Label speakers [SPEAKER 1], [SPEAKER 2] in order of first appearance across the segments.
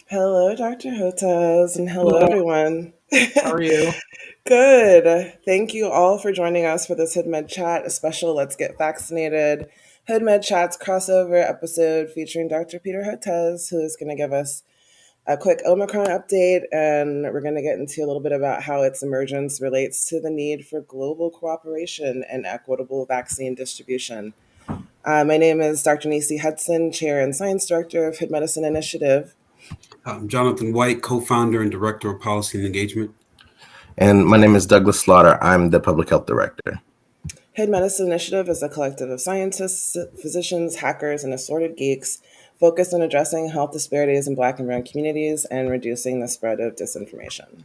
[SPEAKER 1] Hello, Dr. Hotez, and hello,
[SPEAKER 2] Hello,
[SPEAKER 1] everyone.
[SPEAKER 2] how are you?
[SPEAKER 1] Good. Thank you all for joining us for this HoodMed Chat, a special Let's Get Vaccinated HoodMed Chats crossover episode featuring Dr. Peter Hotez, who is going to give us a quick Omicron update, and we're going to get into a little bit about how its emergence relates to the need for global cooperation and equitable vaccine distribution. My name is Dr. Nisi Hudson, Chair and Science Director of Hood Medicine Initiative.
[SPEAKER 3] I'm Jonathan White, co-founder and director of policy and engagement.
[SPEAKER 4] And my name is Douglas Slaughter. I'm the public health director.
[SPEAKER 1] Hood Medicine Initiative is a collective of scientists, physicians, hackers, and assorted geeks focused on addressing health disparities in Black and brown communities and reducing the spread of disinformation.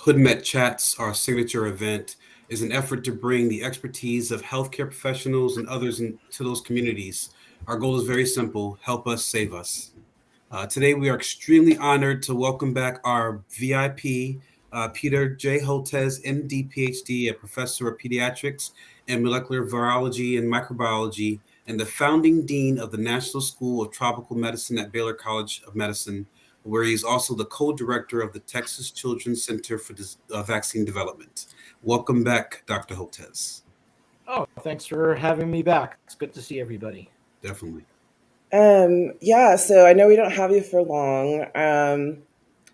[SPEAKER 3] HoodMed Chats, our signature event, is an effort to bring the expertise of healthcare professionals and others into those communities. Our goal is very simple: help us, save us. Today, we are extremely honored to welcome back our VIP, Peter J. Hotez, MD, PhD, a professor of pediatrics and molecular virology and microbiology, and the founding dean of the National School of Tropical Medicine at Baylor College of Medicine, where he's also the co-director of the Texas Children's Center for Vaccine Development. Welcome back, Dr. Hotez.
[SPEAKER 2] Oh, thanks for having me back. It's good to see everybody.
[SPEAKER 3] Definitely.
[SPEAKER 1] Yeah, so I know we don't have you for long,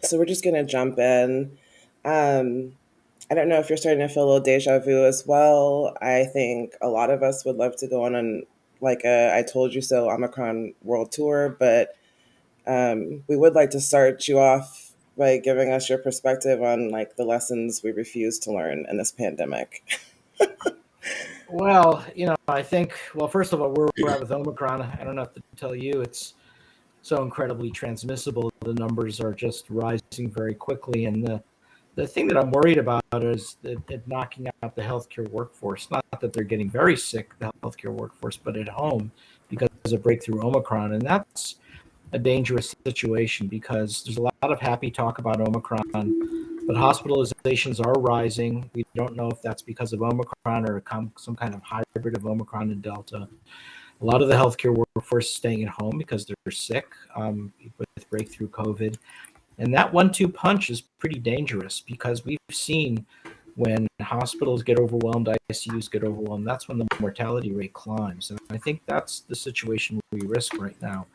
[SPEAKER 1] so we're just going to jump in. Um, I don't know if you're starting to feel a little deja vu as well. I think a lot of us would love to go on like a I told you so Omicron world tour, but we would like to start you off by giving us your perspective on like the lessons we refuse to learn in this pandemic.
[SPEAKER 2] Well, I think, first of all, where we're at with Omicron, I don't have to tell you, it's so incredibly transmissible. The numbers are just rising very quickly. And the thing that I'm worried about is it knocking out the healthcare workforce. Not that they're getting very sick, the healthcare workforce, but at home because of breakthrough Omicron. And that's a dangerous situation because there's a lot of happy talk about Omicron, but hospitalizations are rising. We don't know if that's because of Omicron or some kind of hybrid of Omicron and Delta. A lot of the healthcare workforce is staying at home because they're sick with breakthrough COVID. And that 1-2 punch is pretty dangerous because we've seen when hospitals get overwhelmed, ICUs get overwhelmed, that's when the mortality rate climbs. And I think that's the situation we risk right now.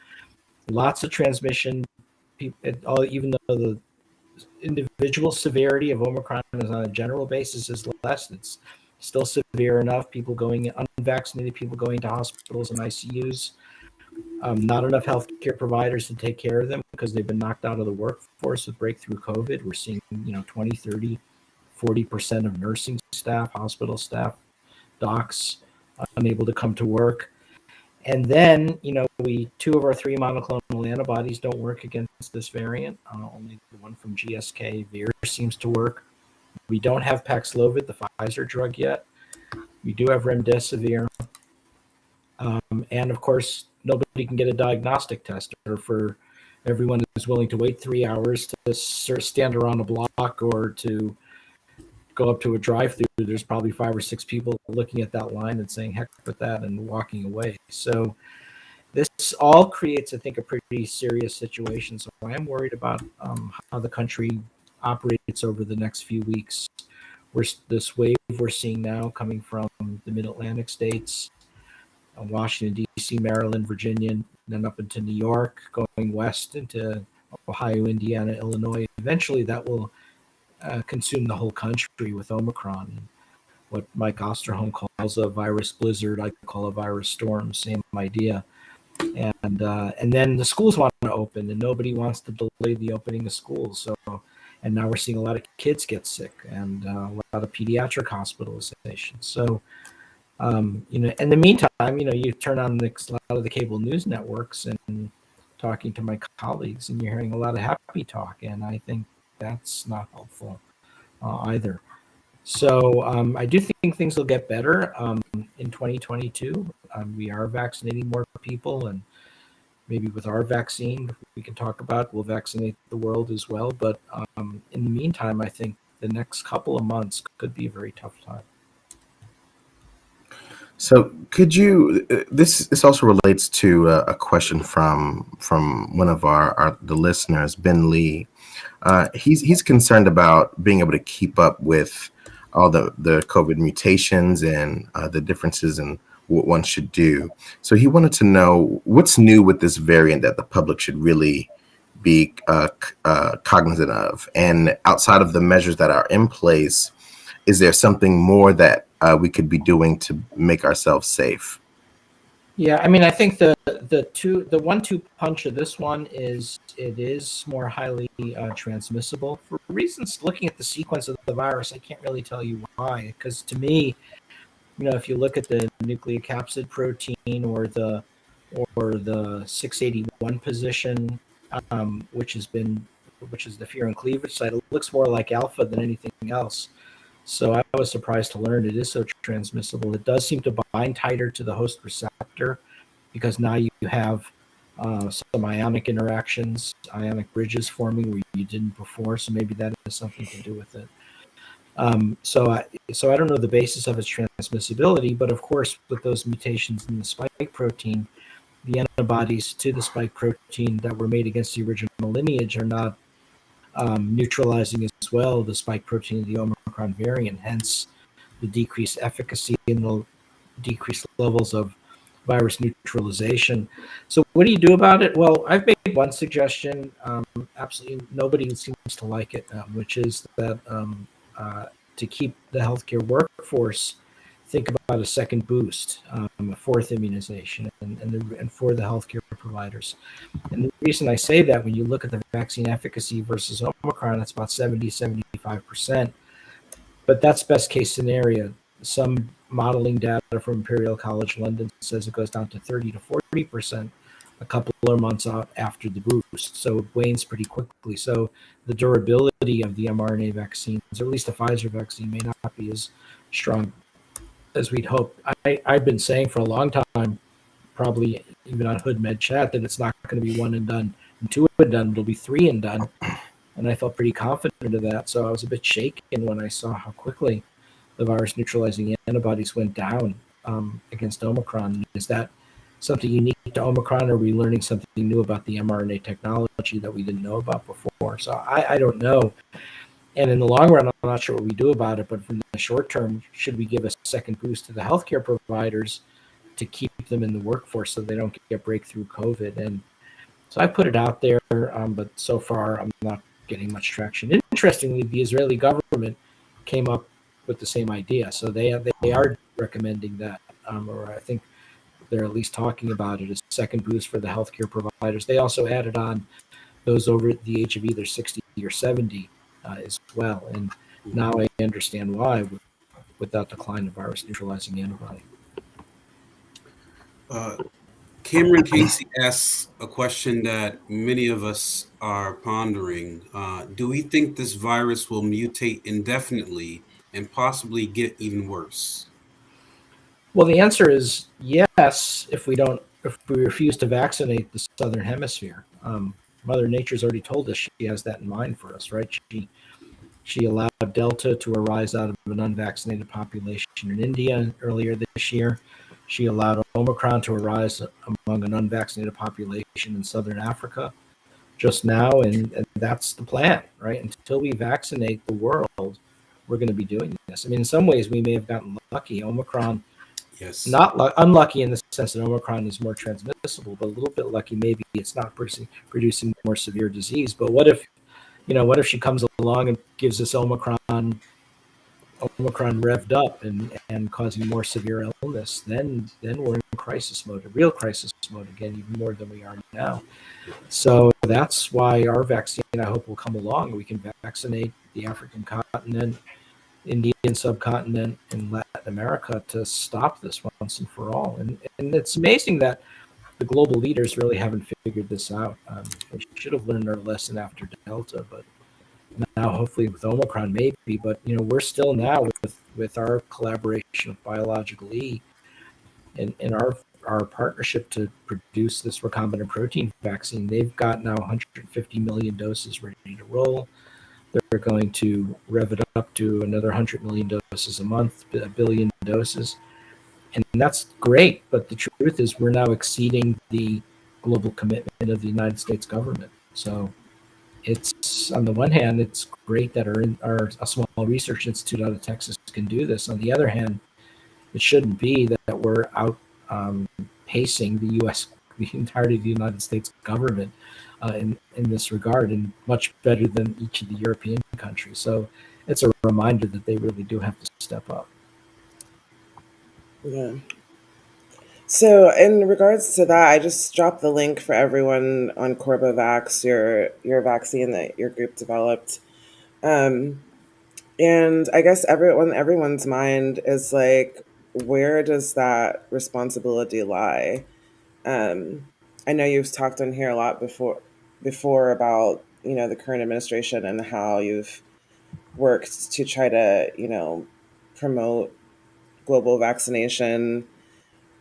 [SPEAKER 2] Lots of transmission, even though the individual severity of Omicron is on a general basis is less, it's still severe enough. People going unvaccinated, people going to hospitals and ICUs, not enough healthcare providers to take care of them because they've been knocked out of the workforce with breakthrough COVID. We're seeing 20, 30, 40% of nursing staff, hospital staff, docs unable to come to work. And then, two of our 3 monoclonal antibodies don't work against this variant. Only the one from GSK, Vir, seems to work. We don't have Paxlovid, the Pfizer drug yet. We do have remdesivir. And of course, nobody can get a diagnostic test, or for everyone who's willing to wait 3 hours to stand around a block or to go up to a drive-through, there's probably 5 or 6 people looking at that line and saying, heck with that, and walking away. So this all creates, I think, a pretty serious situation. So I am worried about how the country operates over the next few weeks. This wave we're seeing now coming from the mid-Atlantic states, Washington, D.C., Maryland, Virginia, then up into New York, going west into Ohio, Indiana, Illinois. Eventually that will consume the whole country with Omicron. What Mike Osterholm calls a virus blizzard, I call a virus storm, same idea. And then the schools want to open, and nobody wants to delay the opening of schools. So, and now we're seeing a lot of kids get sick, and a lot of pediatric hospitalizations. So, in the meantime, you turn on a lot of the cable news networks and talking to my colleagues, and you're hearing a lot of happy talk, and I think that's not helpful either. So I do think things will get better in 2022. We are vaccinating more people, and maybe with our vaccine, we can talk about, we'll vaccinate the world as well. But in the meantime, I think the next couple of months could be a very tough time.
[SPEAKER 4] So could you? This also relates to a question from one of the listeners, Ben Lee. He's concerned about being able to keep up with all the COVID mutations and the differences in what one should do. So he wanted to know what's new with this variant that the public should really be cognizant of, and outside of the measures that are in place, is there something more that we could be doing to make ourselves safe?
[SPEAKER 2] Yeah, I mean, I think the 1-2 punch of this one is it is more highly transmissible for reasons. Looking at the sequence of the virus, I can't really tell you why. Because to me, if you look at the nucleocapsid protein or the 681 position, which is the fear and cleavage site, it looks more like alpha than anything else. So I was surprised to learn it is so transmissible. It does seem to bind tighter to the host receptor because now you have some ionic interactions, ionic bridges forming where you didn't before. So maybe that has something to do with it. So I don't know the basis of its transmissibility, but of course, with those mutations in the spike protein, the antibodies to the spike protein that were made against the original lineage are not neutralizing as well the spike protein of the Omicron variant, hence the decreased efficacy and the decreased levels of virus neutralization. So what do you do about it? Well, I've made one suggestion. Absolutely nobody seems to like it, which is that to keep the healthcare workforce, think about a second boost, a fourth immunization, and for the healthcare providers. And the reason I say that, when you look at the vaccine efficacy versus Omicron, it's about 70-75%. But that's best case scenario. Some modeling data from Imperial College London says it goes down to 30-40% a couple of months out after the boost. So it wanes pretty quickly. So the durability of the mRNA vaccines, or at least the Pfizer vaccine, may not be as strong as we'd hope. I've been saying for a long time, probably even on Hood Med Chat, that it's not going to be one and done and two and done. It'll be three and done. And I felt pretty confident of that. So I was a bit shaken when I saw how quickly the virus neutralizing antibodies went down against Omicron. Is that something unique to Omicron, or are we learning something new about the mRNA technology that we didn't know about before? So I don't know. And in the long run, I'm not sure what we do about it. But from the short term, should we give a second boost to the healthcare providers to keep them in the workforce so they don't get breakthrough COVID? And so I put it out there, but so far I'm not getting much traction. Interestingly, the Israeli government came up with the same idea. So they are recommending that, or I think they're at least talking about it as a second boost for the healthcare providers. They also added on those over the age of either 60 or 70 as well. And now I understand why with that decline of virus neutralizing antibody.
[SPEAKER 3] Cameron Casey asks a question that many of us are pondering. Do we think this virus will mutate indefinitely and possibly get even worse?
[SPEAKER 2] Well, the answer is yes. If we refuse to vaccinate the southern hemisphere, Mother Nature's already told us she has that in mind for us, right? She allowed Delta to arise out of an unvaccinated population in India earlier this year. She allowed Omicron to arise among an unvaccinated population in southern Africa just now, and that's the plan, right? Until we vaccinate the world, we're going to be doing this. I mean, in some ways, we may have gotten lucky. Omicron,
[SPEAKER 3] Yes.
[SPEAKER 2] not unlucky in the sense that Omicron is more transmissible, but a little bit lucky. Maybe it's not producing more severe disease. But what if she comes along and gives us Omicron revved up and causing more severe illness? Then we're in crisis mode, a real crisis mode again, even more than we are now. So that's why our vaccine, I hope, will come along. We can vaccinate the African continent, Indian subcontinent, and Latin America to stop this once and for all. And it's amazing that the global leaders really haven't figured this out. We should have learned our lesson after Delta, but now hopefully with Omicron maybe. But we're still now with our collaboration with Biological E and our partnership to produce this recombinant protein vaccine. They've got now 150 million doses ready to roll. They're going to rev it up to another 100 million doses a month, a billion doses. And that's great, but the truth is we're now exceeding the global commitment of the United States government. So it's, on the one hand, it's great that a small research institute out of Texas can do this. On the other hand, it shouldn't be that we're out pacing the U.S., the entirety of the United States government in this regard, and much better than each of the European countries. So it's a reminder that they really do have to step up.
[SPEAKER 1] Yeah. So in regards to that, I just dropped the link for everyone on Corbavax, your vaccine that your group developed. Um, and I guess everyone's mind is like, where does that responsibility lie? Um, I know you've talked on here a lot before about, the current administration and how you've worked to try to, promote global vaccination.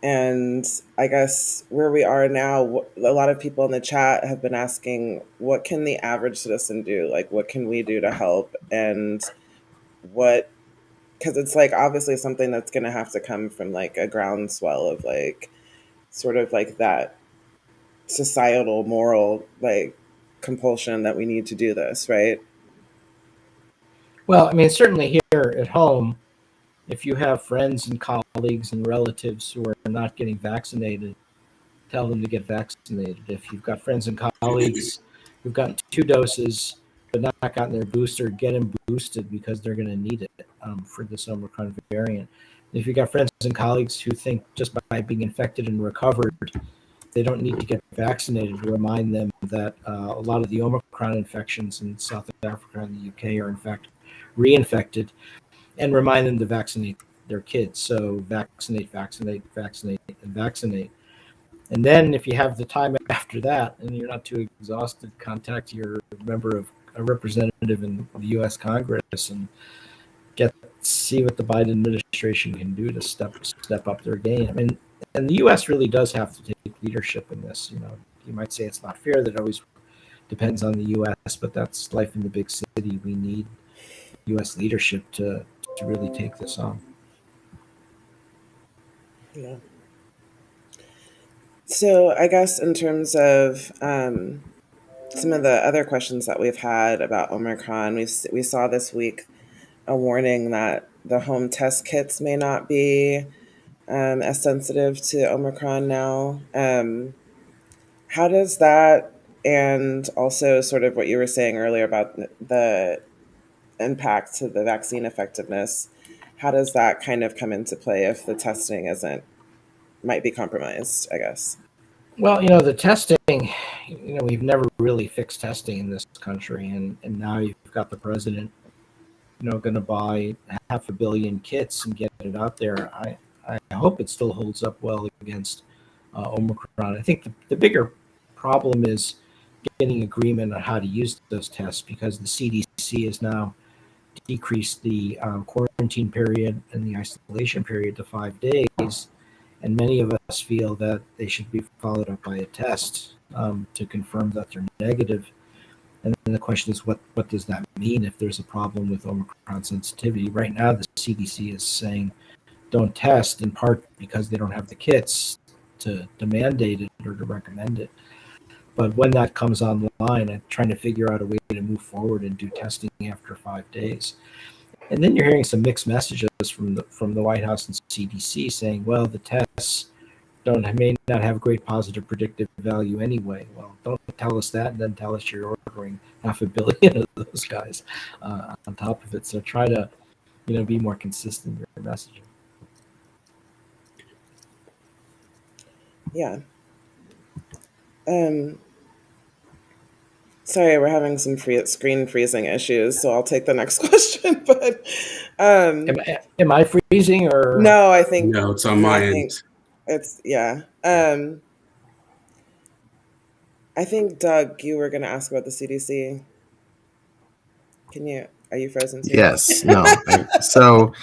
[SPEAKER 1] And I guess where we are now, a lot of people in the chat have been asking, what can the average citizen do? Like, what can we do to help? And because it's like obviously something that's going to have to come from like a groundswell of like sort of like that societal moral like compulsion that we need to do this, right?
[SPEAKER 2] Well, I mean, certainly here at home, if you have friends and colleagues and relatives who are not getting vaccinated, tell them to get vaccinated. If you've got friends and colleagues who've gotten 2 doses but not gotten their booster, get them boosted because they're going to need it for this Omicron variant. If you've got friends and colleagues who think just by being infected and recovered, they don't need to get vaccinated, remind them that a lot of the Omicron infections in South Africa and the UK are in fact reinfected, and remind them to vaccinate their kids. So vaccinate, vaccinate, vaccinate, and vaccinate. And then if you have the time after that and you're not too exhausted, contact your a representative in the U.S. Congress and see what the Biden administration can do to step up their game. I mean, and the U.S. really does have to take leadership in this. You might say it's not fair that it always depends on the U.S., but that's life in the big city. We need U.S. leadership to really take this on.
[SPEAKER 1] Yeah. So I guess in terms of some of the other questions that we've had about Omicron, we saw this week a warning that the home test kits may not be as sensitive to Omicron now. How does that, and also sort of what you were saying earlier about the impact to the vaccine effectiveness, how does that kind of come into play if the testing might be compromised, I guess?
[SPEAKER 2] Well, the testing, we've never really fixed testing in this country. And now you've got the president, going to buy 500 million kits and get it out there. I hope it still holds up well against Omicron. I think the bigger problem is getting agreement on how to use those tests, because the CDC has now decreased the quarantine period and the isolation period to 5 days. And many of us feel that they should be followed up by a test to confirm that they're negative. And then the question is, what does that mean if there's a problem with Omicron sensitivity? Right now, the CDC is saying don't test, in part because they don't have the kits to mandate it or to recommend it. But when that comes online, I'm trying to figure out a way to move forward and do testing after 5 days. And then you're hearing some mixed messages from the White House and CDC saying, well, the tests may not have great positive predictive value anyway. Well, don't tell us that and then tell us you're ordering 500 million of those guys on top of it. So try to, be more consistent in your messaging.
[SPEAKER 1] Yeah. Sorry, we're having some screen freezing issues, so I'll take the next question. But
[SPEAKER 2] am I freezing or
[SPEAKER 1] no? I think
[SPEAKER 3] no, it's on my end.
[SPEAKER 1] It's I think Doug, you were going to ask about the CDC. Are you frozen too?
[SPEAKER 4] Yes. No. So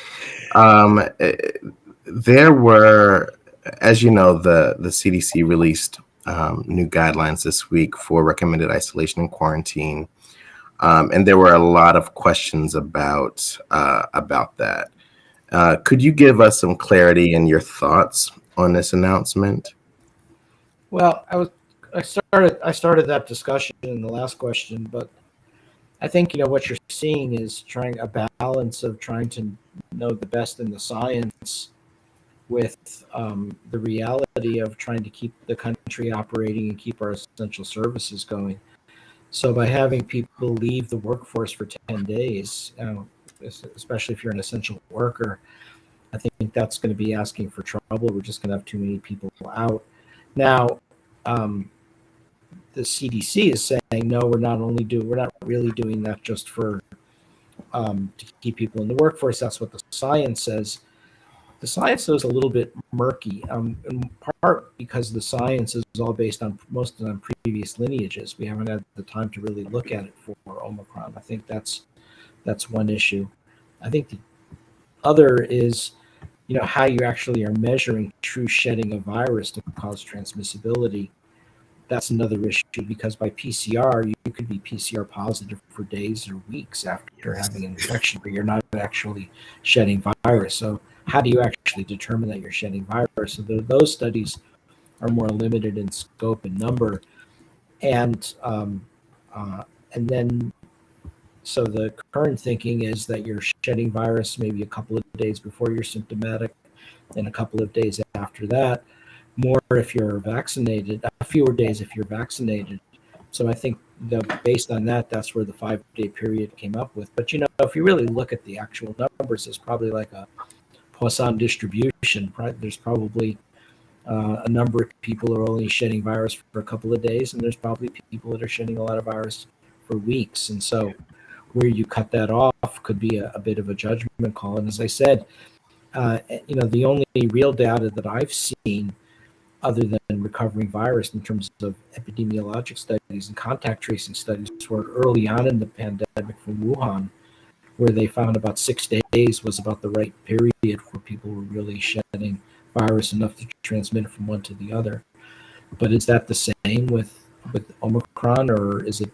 [SPEAKER 4] there were, as you know, the CDC released new guidelines this week for recommended isolation and quarantine. And there were a lot of questions about that. Could you give us some clarity in your thoughts on this announcement?
[SPEAKER 2] Well, I started that discussion in the last question, but I think what you're seeing is trying a balance of trying to know the best in the science with the reality of trying to keep the country operating and keep our essential services going. So by having people leave the workforce for 10 days, especially if you're an essential worker, I think that's going to be asking for trouble. We're just going to have too many people out. Now, the CDC is saying no. We're not really doing that just for to keep people in the workforce. That's what the science says. The science though is a little bit murky, in part because the science is all based on mostly on previous lineages. We haven't had the time to really look at it for Omicron. I think that's one issue. I think the other is how you actually are measuring true shedding of virus to cause transmissibility. That's another issue because by PCR, you could be PCR positive for days or weeks after having an infection, but you're not actually shedding virus. So how do you actually determine that you're shedding virus? So those studies are more limited in scope and number. And then, so the current thinking is that you're shedding virus maybe a couple of days before you're symptomatic and a couple of days after that. More if you're vaccinated, fewer days if you're vaccinated. So I think based on that, that's where the 5-day period came up with. But if you really look at the actual numbers, it's probably like a Poisson distribution. There's probably a number of people who are only shedding virus for a couple of days, and there's probably people that are shedding a lot of virus for weeks. And so where you cut that off could be a bit of a judgment call. And as I said, the only real data that I've seen other than recovering virus in terms of epidemiologic studies and contact tracing studies were early on in the pandemic from Wuhan, where they found about 6 days was about the right period where people were really shedding virus enough to transmit it from one to the other. But is that the same with Omicron, or is it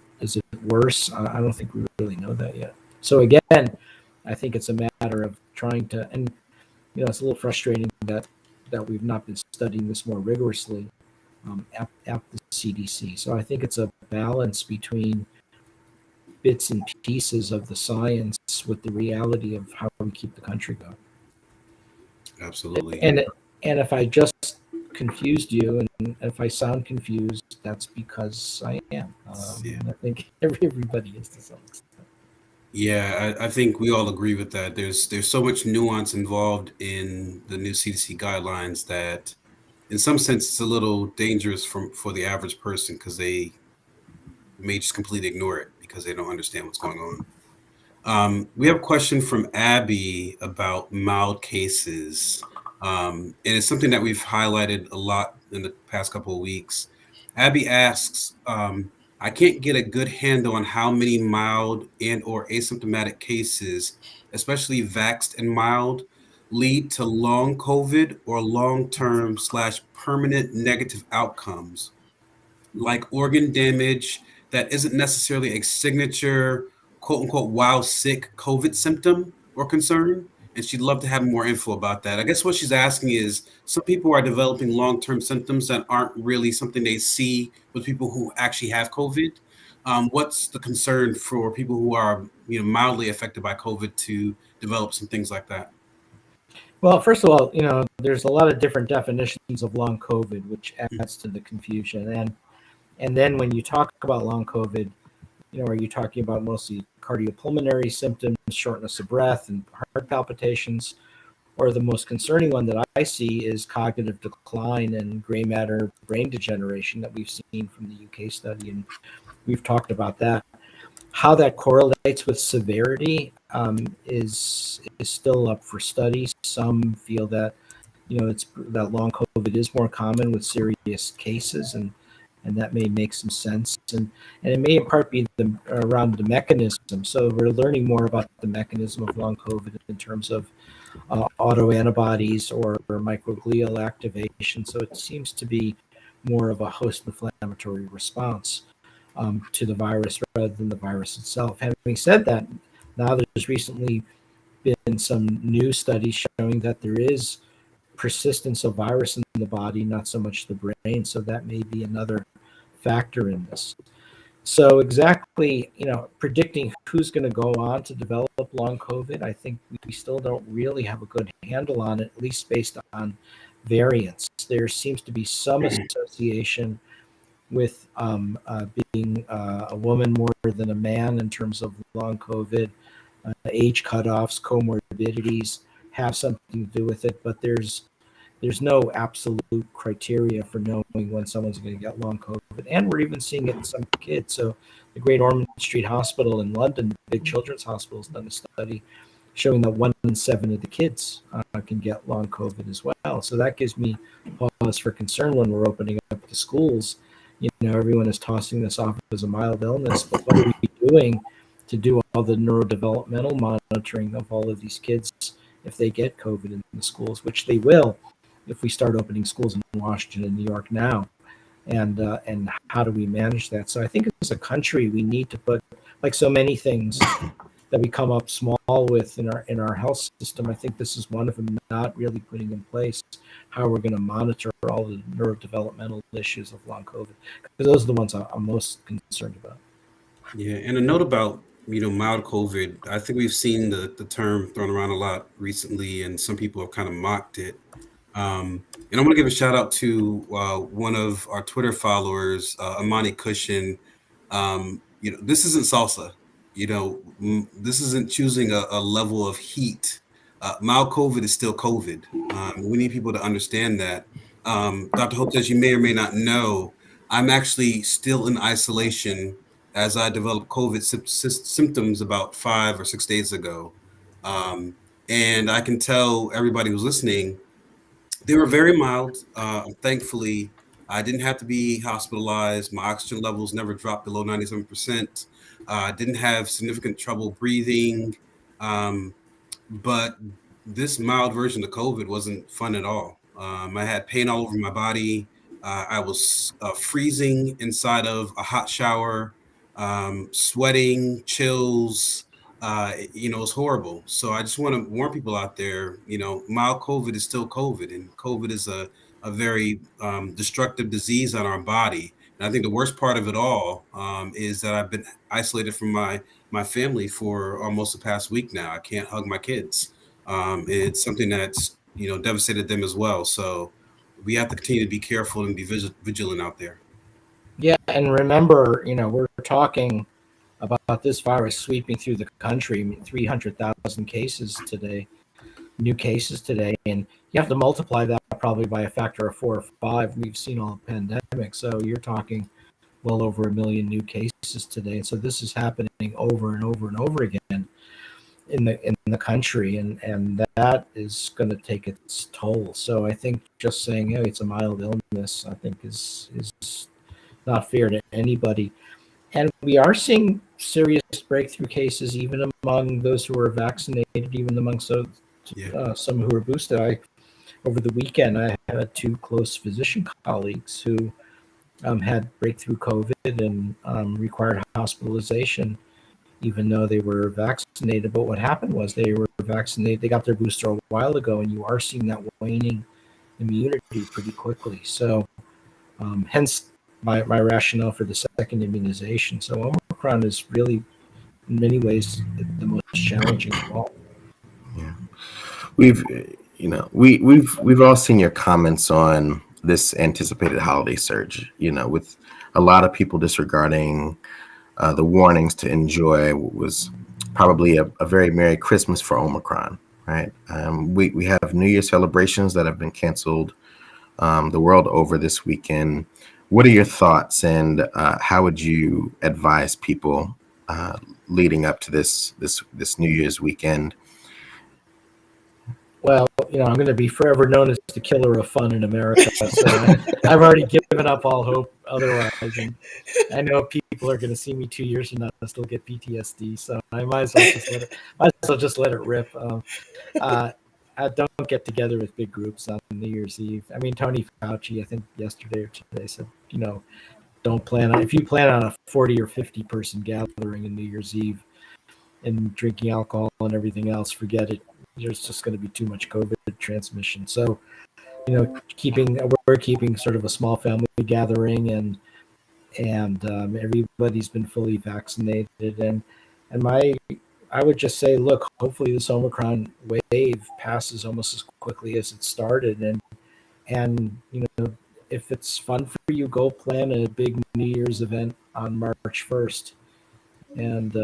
[SPEAKER 2] worse? I don't think we really know that yet. So again, I think it's a matter of trying to, and it's a little frustrating that we've not been studying this more rigorously at the CDC. So I think it's a balance between bits and pieces of the science with the reality of how we keep the country going.
[SPEAKER 3] Absolutely.
[SPEAKER 2] And if I just confused you, and if I sound confused, that's because I am. I think everybody is to some extent.
[SPEAKER 3] Yeah, I think we all agree with that. There's so much nuance involved in the new CDC guidelines that, in some sense, it's a little dangerous for the average person because they may just completely ignore it because they don't understand what's going on. We have a question from Abby about mild cases, and it's something that we've highlighted a lot in the past couple of weeks. Abby asks, I can't get a good handle on how many mild and or asymptomatic cases, especially vaxxed and mild, lead to long COVID or long-term / permanent negative outcomes, like organ damage that isn't necessarily a signature quote unquote wow sick COVID symptom or concern. And she'd love to have more info about that. I guess what she's asking is, some people are developing long-term symptoms that aren't really something they see with people who actually have COVID. What's the concern for people who are mildly affected by COVID to develop some things like that?
[SPEAKER 2] Well, first of all, there's a lot of different definitions of long COVID, which adds to the confusion. And then when you talk about long COVID, are you talking about mostly cardiopulmonary symptoms, shortness of breath, and heart palpitations? Or the most concerning one that I see is cognitive decline and gray matter brain degeneration that we've seen from the UK study, and we've talked about that. How that correlates with severity is still up for study. Some feel that it's that long COVID is more common with serious cases, and that may make some sense, and it may in part be around the mechanism. So we're learning more about the mechanism of long COVID in terms of autoantibodies or microglial activation. So it seems to be more of a host inflammatory response to the virus rather than the virus itself. Having said that, now there's recently been some new studies showing that there is persistence of virus in the body, not so much the brain. So that may be another factor in this. So exactly, predicting who's going to go on to develop long COVID, I think we still don't really have a good handle on it, at least based on variants. There seems to be some association with being a woman more than a man in terms of long COVID. Age cutoffs, comorbidities have something to do with it, but there's no absolute criteria for knowing when someone's going to get long COVID. And we're even seeing it in some kids. So the Great Ormond Street Hospital in London, the big children's hospital, has done a study showing that 1 in 7 of the kids can get long COVID as well. So that gives me pause for concern when we're opening up the schools. Everyone is tossing this off as a mild illness, but what are we doing to do all the neurodevelopmental monitoring of all of these kids if they get COVID in the schools, which they will if we start opening schools in Washington and New York now, and how do we manage that? So I think as a country, we need to put, like so many things that we come up small with in our health system, I think this is one of them, not really putting in place how we're going to monitor all the neurodevelopmental issues of long COVID, because those are the ones I'm most concerned about.
[SPEAKER 3] Yeah, and a note about mild COVID. I think we've seen the term thrown around a lot recently, and some people have kind of mocked it. And I want to give a shout out to one of our Twitter followers, Amani Cushion. This isn't salsa. This isn't choosing a level of heat. Mild COVID is still COVID. We need people to understand that. Dr. Hotez, you may or may not know, I'm actually still in isolation as I developed COVID symptoms about 5 or 6 days ago. And I can tell everybody who's listening, they were very mild. Thankfully, I didn't have to be hospitalized. My oxygen levels never dropped below 97%. I didn't have significant trouble breathing. But this mild version of COVID wasn't fun at all. I had pain all over my body. I was freezing inside of a hot shower, sweating, chills. It was horrible. So I just want to warn people out there, mild COVID is still COVID, and COVID is a very destructive disease on our body. And I think the worst part of it all is that I've been isolated from my family for almost the past week now. I can't hug my kids. It's something that's, devastated them as well. So we have to continue to be careful and be vigilant out there.
[SPEAKER 2] Yeah, and remember, we're talking about this virus sweeping through the country. 300,000 cases today, new cases today, and you have to multiply that probably by a factor of 4 or 5. We've seen all the pandemic, so you're talking well over 1 million new cases today. And so this is happening over and over and over again in the country, and that is going to take its toll. So I think just saying, hey, it's a mild illness, I think is not fair to anybody. And we are seeing serious breakthrough cases even among those who are vaccinated, even among some who are boosted. Over the weekend, I had 2 close physician colleagues who had breakthrough COVID and required hospitalization, even though they were vaccinated. But what happened was they were vaccinated, they got their booster a while ago, and you are seeing that waning immunity pretty quickly. So hence my rationale for the second immunization. So Omicron is really, in many ways, the most challenging of all.
[SPEAKER 4] Yeah, we've all seen your comments on this anticipated holiday surge. With a lot of people disregarding the warnings to enjoy what was probably a very Merry Christmas for Omicron. Right? We have New Year celebrations that have been canceled the world over this weekend. What are your thoughts, and how would you advise people leading up to this New Year's weekend?
[SPEAKER 2] Well, I'm going to be forever known as the killer of fun in America. So I've already given up all hope otherwise. And I know people are going to see me 2 years from now and still get PTSD. So I might as well just let it rip. I don't get together with big groups on New Year's Eve. I mean, Tony Fauci, I think yesterday or today said, don't plan on, if you plan on a 40 or 50 person gathering on New Year's Eve, and drinking alcohol and everything else, forget it. There's just going to be too much COVID transmission. So, we're keeping sort of a small family gathering, and everybody's been fully vaccinated, and I would just say, look, hopefully this Omicron wave passes almost as quickly as it started, and if it's fun for you, go plan a big New Year's event on March 1st, and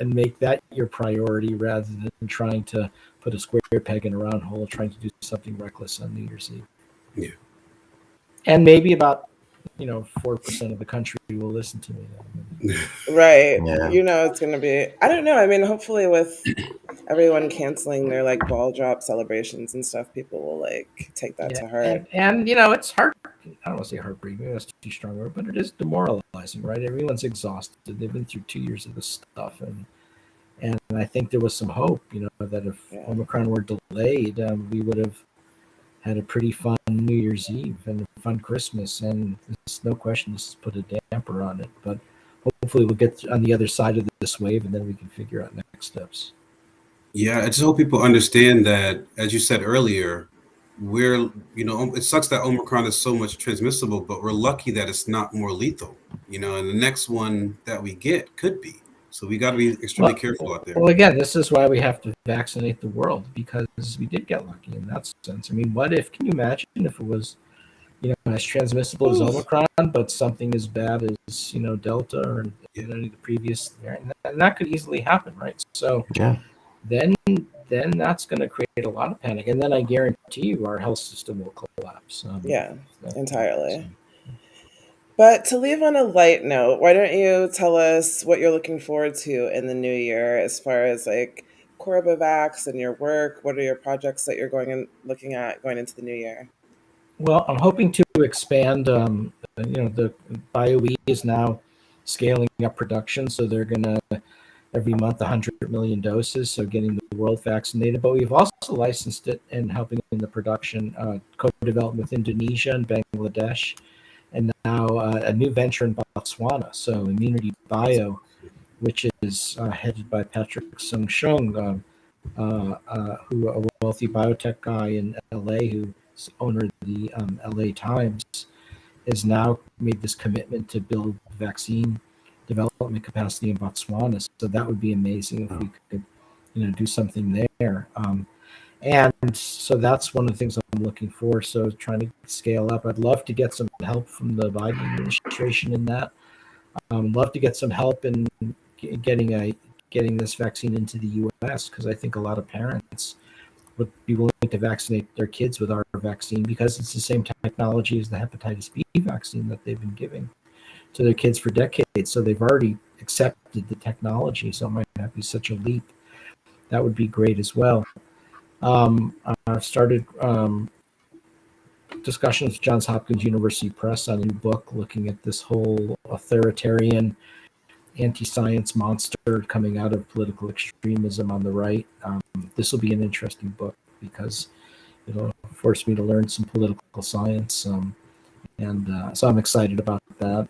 [SPEAKER 2] make that your priority rather than trying to put a square peg in a round hole, trying to do something reckless on New Year's Eve.
[SPEAKER 3] Yeah.
[SPEAKER 2] And maybe about 4% of the country will listen to me.
[SPEAKER 1] Right.
[SPEAKER 4] Yeah.
[SPEAKER 1] It's going to be, I don't know. I mean, hopefully with everyone canceling their like ball drop celebrations and stuff, people will like take that to heart.
[SPEAKER 2] And it's heart. I don't want to say heartbreaking. That's too strong a word, but it is demoralizing, right? Everyone's exhausted. They've been through 2 years of this stuff, and I think there was some hope, that if Omicron were delayed, we would have had a pretty fun New Year's Eve and a fun Christmas, and there's no question this has put a damper on it. But hopefully we'll get on the other side of this wave, and then we can figure out next steps.
[SPEAKER 3] Yeah, I just hope people understand that, as you said earlier, it sucks that Omicron is so much transmissible, but we're lucky that it's not more lethal, and the next one that we get could be. So we got to be extremely careful out there.
[SPEAKER 2] Well, again, this is why we have to vaccinate the world, because we did get lucky in that sense. I mean, can you imagine if it was, as transmissible as Omicron, but something as bad as, Delta or any of the previous variant? And that could easily happen, right? So then that's going to create a lot of panic. And then I guarantee you our health system will collapse.
[SPEAKER 1] Entirely. But to leave on a light note, why don't you tell us what you're looking forward to in the new year as far as like Corbavax and your work? What are your projects that you're looking at going into the new year?
[SPEAKER 2] Well, I'm hoping to expand. The BioE is now scaling up production, so they're going to every month 100 million doses, so getting the world vaccinated. But we've also licensed it and helping in the production, co-development with Indonesia and Bangladesh, and now a new venture in Botswana, so Immunity Bio, which is headed by Patrick Sung-Shung, who a wealthy biotech guy in LA, who's owner of the LA Times, has now made this commitment to build vaccine development capacity in Botswana. So that would be amazing if we could, do something there. And so that's one of the things I'm looking for. So trying to scale up. I'd love to get some help from the Biden administration in that. Love to get some help in getting this vaccine into the U.S. because I think a lot of parents would be willing to vaccinate their kids with our vaccine because it's the same technology as the hepatitis B vaccine that they've been giving to their kids for decades. So they've already accepted the technology. So it might not be such a leap. That would be great as well. I've started discussions with Johns Hopkins University Press on a new book looking at this whole authoritarian anti-science monster coming out of political extremism on the right. This will be an interesting book because it'll force me to learn some political science. And so I'm excited about that.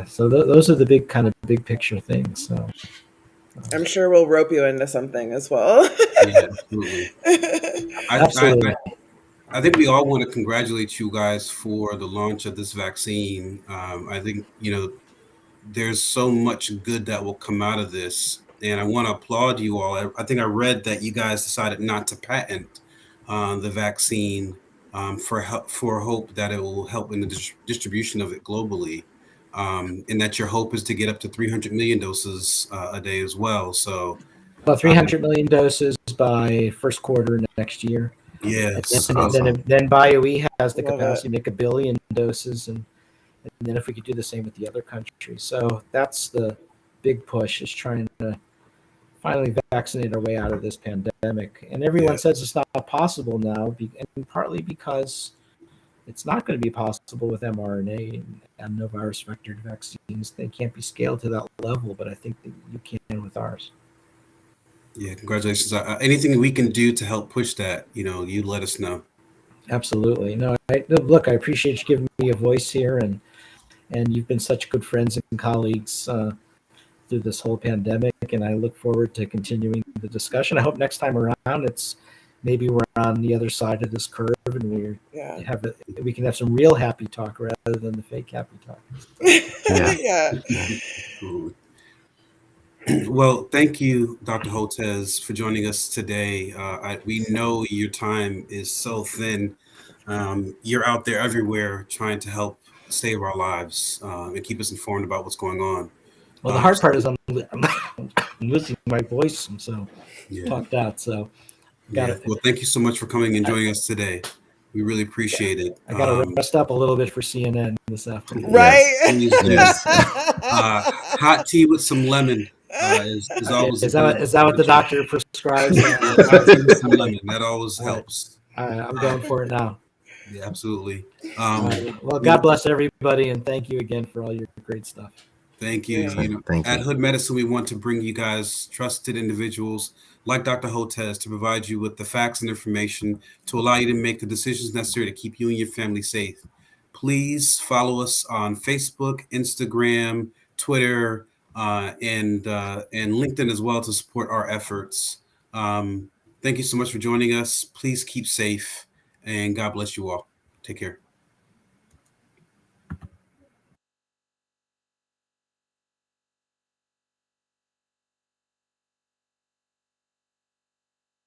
[SPEAKER 2] So those are the big picture things. So
[SPEAKER 1] I'm sure we'll rope you into something as well.
[SPEAKER 3] Yeah, absolutely.
[SPEAKER 2] Absolutely.
[SPEAKER 3] I think we all want to congratulate you guys for the launch of this vaccine. I think, there's so much good that will come out of this. And I want to applaud you all. I think I read that you guys decided not to patent the vaccine for hope that it will help in the distribution of it globally. And that your hope is to get up to 300 million doses a day as well. So,
[SPEAKER 2] 300 million doses by first quarter next year.
[SPEAKER 3] Yes.
[SPEAKER 2] And then BioE has the capacity to make 1 billion doses, and then if we could do the same with the other countries. So that's the big push, is trying to finally vaccinate our way out of this pandemic. And everyone says it's not possible now, and partly because it's not going to be possible with mRNA and no virus vectored vaccines. They can't be scaled to that level, but I think that you can with ours.
[SPEAKER 3] Yeah, congratulations. Anything we can do to help push that, you let us know.
[SPEAKER 2] Absolutely. No, look, I appreciate you giving me a voice here, and and you've been such good friends and colleagues through this whole pandemic, and I look forward to continuing the discussion. I hope next time around maybe we're on the other side of this curve and we can have some real happy talk rather than the fake happy talk.
[SPEAKER 1] Yeah.
[SPEAKER 3] Well, thank you, Dr. Hotez, for joining us today. We know your time is so thin. You're out there everywhere trying to help save our lives and keep us informed about what's going on.
[SPEAKER 2] Well, the hard part is I'm losing my voice. I'm so talked out. So,
[SPEAKER 3] well, thank you so much for coming and joining us today. We really appreciate it.
[SPEAKER 2] I got to rest up a little bit for CNN this afternoon.
[SPEAKER 1] Right?
[SPEAKER 3] Yes. Hot tea with some lemon is always.
[SPEAKER 2] Is that what the doctor prescribes?
[SPEAKER 3] Hot tea with some lemon. That always helps.
[SPEAKER 2] I'm going for it now.
[SPEAKER 3] Yeah, absolutely.
[SPEAKER 2] Well, God bless everybody, and thank you again for all your great stuff.
[SPEAKER 3] Thank you.
[SPEAKER 4] Thank you.
[SPEAKER 3] At Hood Medicine, we want to bring you guys trusted individuals like Dr. Hotez to provide you with the facts and information to allow you to make the decisions necessary to keep you and your family safe. Please follow us on Facebook, Instagram, Twitter, and LinkedIn as well to support our efforts. Thank you so much for joining us. Please keep safe, and God bless you all. Take care.